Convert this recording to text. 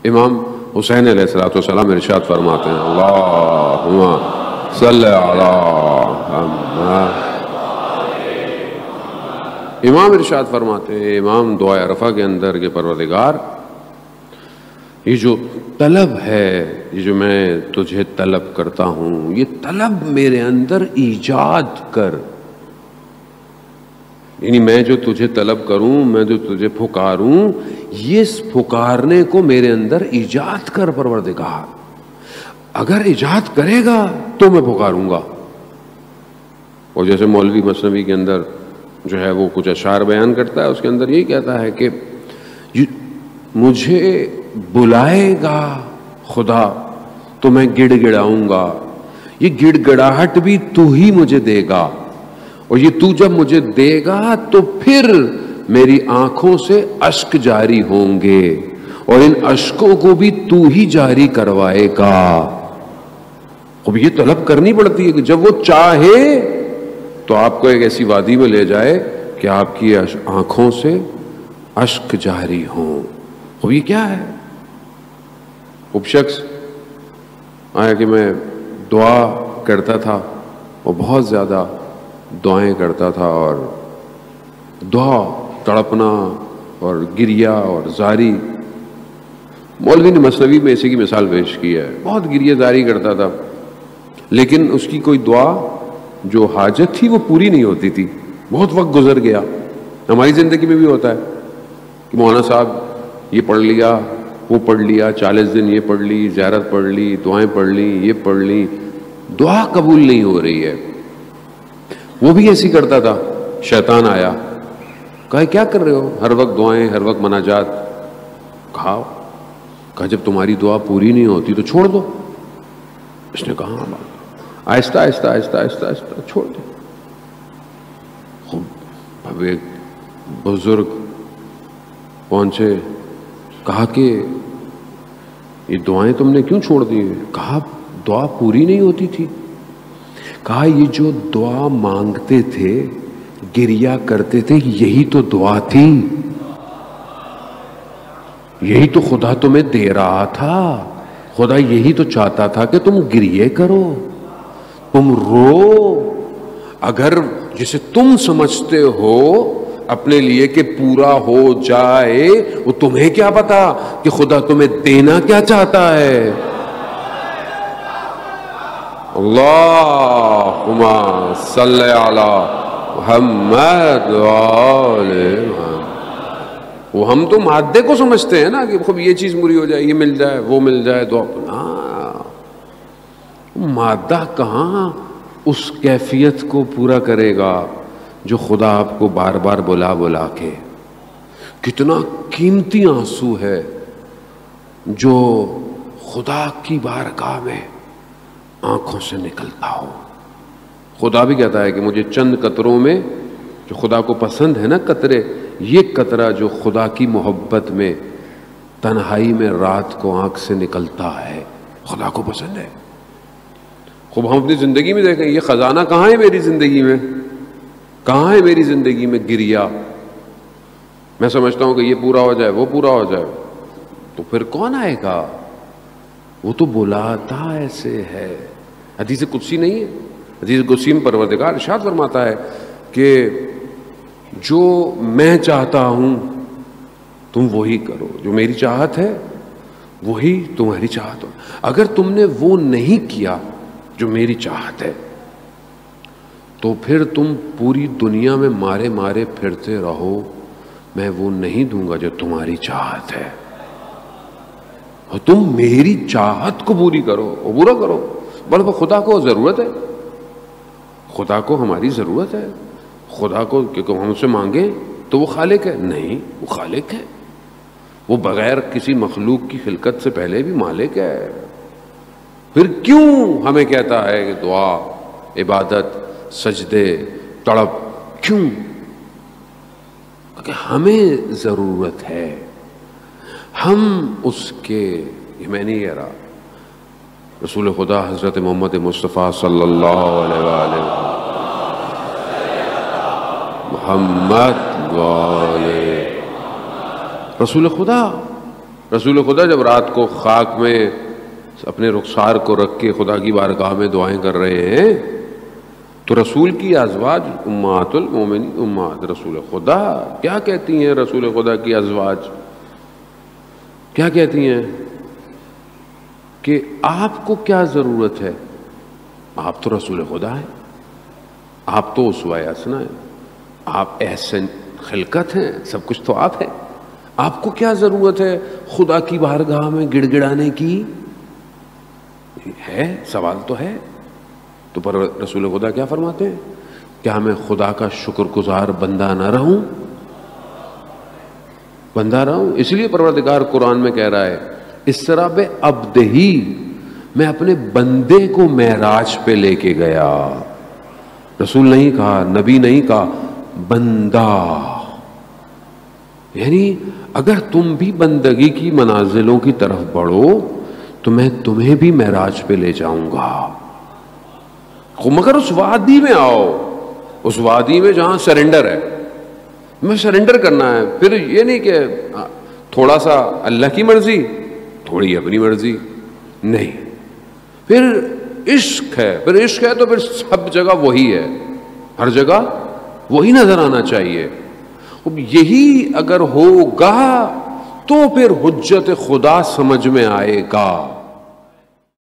امام حسین علیہ السلام ارشاد فرماتے ہیں اللہم صلی علی محمد. امام ارشاد فرماتے ہیں، امام دعائے عرفہ کے اندر کہ پروردگار یہ جو طلب ہے، یہ جو میں تجھے طلب کرتا ہوں، یہ طلب میرے اندر ایجاد کر. یعنی میں جو تجھے طلب کروں، میں جو تجھے پھکاروں، یہ پھکارنے کو میرے اندر ایجاد کر پروردگار. اگر ایجاد کرے گا تو میں پھکاروں گا. اور جیسے مولوی مثنوی کے اندر جو ہے وہ کچھ اشعار بیان کرتا ہے، اس کے اندر یہی کہتا ہے کہ مجھے بلائے گا خدا تو میں گڑ گڑاؤں گا، یہ گڑ گڑاہٹ بھی تو ہی مجھے دے گا، اور یہ تو جب مجھے دے گا تو پھر میری آنکھوں سے اشک جاری ہوں گے، اور ان اشکوں کو بھی تو ہی جاری کروائے گا. اب یہ طلب کرنی پڑتی ہے کہ جب وہ چاہے تو آپ کو ایک ایسی وادی میں لے جائے کہ آپ کی آنکھوں سے اشک جاری ہوں. اب یہ کیا ہے؟ اب شخص آیا کہ میں دعا کرتا تھا اور بہت زیادہ دعائیں کرتا تھا، اور دعا تڑپنا اور گریا اور زاری. مولوی نے مثنوی میں اسی کی مثال پیش کی ہے. بہت گریہ زاری کرتا تھا، لیکن اس کی کوئی دعا جو حاجت تھی وہ پوری نہیں ہوتی تھی. بہت وقت گزر گیا. ہماری زندگی میں بھی ہوتا ہے کہ مولانا صاحب یہ پڑھ لیا، وہ پڑھ لیا، 40 دن یہ پڑھ لی، زیارت پڑھ لی، دعائیں پڑھ لی، یہ پڑھ لی، دعا قبول نہیں ہو رہی ہے. وہ بھی ایسی کرتا تھا. شیطان آیا، کہا کیا کر رہے ہو؟ ہر وقت دعائیں، ہر وقت مناجات. کہا جب تمہاری دعا پوری نہیں ہوتی تو چھوڑ دو. اس نے کہا آہستہ آہستہ آہستہ آہستہ آہستہ چھوڑ دو. اب ایک بزرگ پہنچے، کہا کہ یہ دعائیں تم نے کیوں چھوڑ دی؟ کہا دعا پوری نہیں ہوتی تھی. کہا یہ جو دعا مانگتے تھے، گریا کرتے تھے، یہی تو دعا تھی، یہی تو خدا تمہیں دے رہا تھا. خدا یہی تو چاہتا تھا کہ تم گریے کرو، تم رو. اگر جسے تم سمجھتے ہو اپنے لیے کہ پورا ہو جائے، وہ تمہیں کیا پتا کہ خدا تمہیں دینا کیا چاہتا ہے. اللہم صلی علی محمد وآل محمد. وہ ہم تو مادے کو سمجھتے ہیں نا کہ خب یہ چیز پوری ہو جائے، یہ مل جائے، وہ مل جائے تو اپنا مادہ کہاں اس کیفیت کو پورا کرے گا جو خدا آپ کو بار بار بلا بلا کے. کتنا قیمتی آنسو ہے جو خدا کی بارگاہ میں آنکھوں سے نکلتا ہو. خدا بھی کہتا ہے کہ مجھے چند قطروں میں جو خدا کو پسند ہے نا قطرے، یہ قطرہ جو خدا کی محبت میں تنہائی میں رات کو آنکھ سے نکلتا ہے، خدا کو پسند ہے. خوب ہم اپنی زندگی میں دیکھیں یہ خزانہ کہاں ہے میری زندگی میں، کہاں ہے میری زندگی میں گریا. میں سمجھتا ہوں کہ یہ پورا ہو جائے، وہ پورا ہو جائے، تو پھر کون آئے گا؟ وہ تو بلاتا ایسے ہے. حدیث قدسی نہیں ہے؟ حدیث قدسی میں پروردگار ارشاد فرماتا ہے کہ جو میں چاہتا ہوں تم وہی کرو، جو میری چاہت ہے وہی تمہاری چاہت ہو. اگر تم نے وہ نہیں کیا جو میری چاہت ہے تو پھر تم پوری دنیا میں مارے مارے پھرتے رہو، میں وہ نہیں دوں گا جو تمہاری چاہت ہے. اور تم میری چاہت کو پوری کرو اور پورا کرو. بلکہ خدا کو ضرورت ہے، خدا کو ہماری ضرورت ہے. خدا کو کہ ہم سے مانگیں تو وہ خالق ہے؟ نہیں، وہ خالق ہے. وہ بغیر کسی مخلوق کی خلقت سے پہلے بھی مالک ہے. پھر کیوں ہمیں کہتا ہے کہ دعا، عبادت، سجدے، تڑپ؟ کیوں؟ کہ ہمیں ضرورت ہے. ہم اس کے، میں نہیں کہہ رہا، رسول خدا حضرت محمد مصطفیٰ صلی اللہ علیہ وآلہ محمد وآلہ رسول خدا رسول خدا جب رات کو خاک میں اپنے رخسار کو رکھ کے خدا کی بارگاہ میں دعائیں کر رہے ہیں تو رسول کی ازواج امہات المومنین، امہات رسول خدا کیا کہتی ہیں؟ رسول خدا کی ازواج کیا کہتی ہیں کہ آپ کو کیا ضرورت ہے؟ آپ تو رسول خدا ہیں، آپ تو اسوہ حسنہ ہیں، آپ احسن خلقت ہیں، سب کچھ تو آپ ہے، آپ کو کیا ضرورت ہے خدا کی بارگاہ میں گڑ گڑانے کی؟ ہے سوال تو ہے۔ تو پر رسول خدا کیا فرماتے ہیں؟ کیا میں خدا کا شکر گزار بندہ نہ رہوں؟ بندہ رہوں۔ اس لیے پروردگار قرآن میں کہہ رہا ہے اسرا بعبدہ، میں اپنے بندے کو معراج پہ لے کے گیا۔ رسول نہیں کہا، نبی نہیں کہا، بندہ۔ یعنی اگر تم بھی بندگی کی منازلوں کی طرف بڑھو تو میں تمہیں بھی معراج پہ لے جاؤں گا، مگر اس وادی میں آؤ، اس وادی میں جہاں سرنڈر ہے، میں سرنڈر کرنا ہے۔ پھر یہ نہیں کہ تھوڑا سا اللہ کی مرضی تھوڑی اپنی مرضی، نہیں، پھر عشق ہے، پھر عشق ہے تو پھر سب جگہ وہی ہے، ہر جگہ وہی نظر آنا چاہیے۔ اب یہی اگر ہوگا تو پھر حجت خدا سمجھ میں آئے گا۔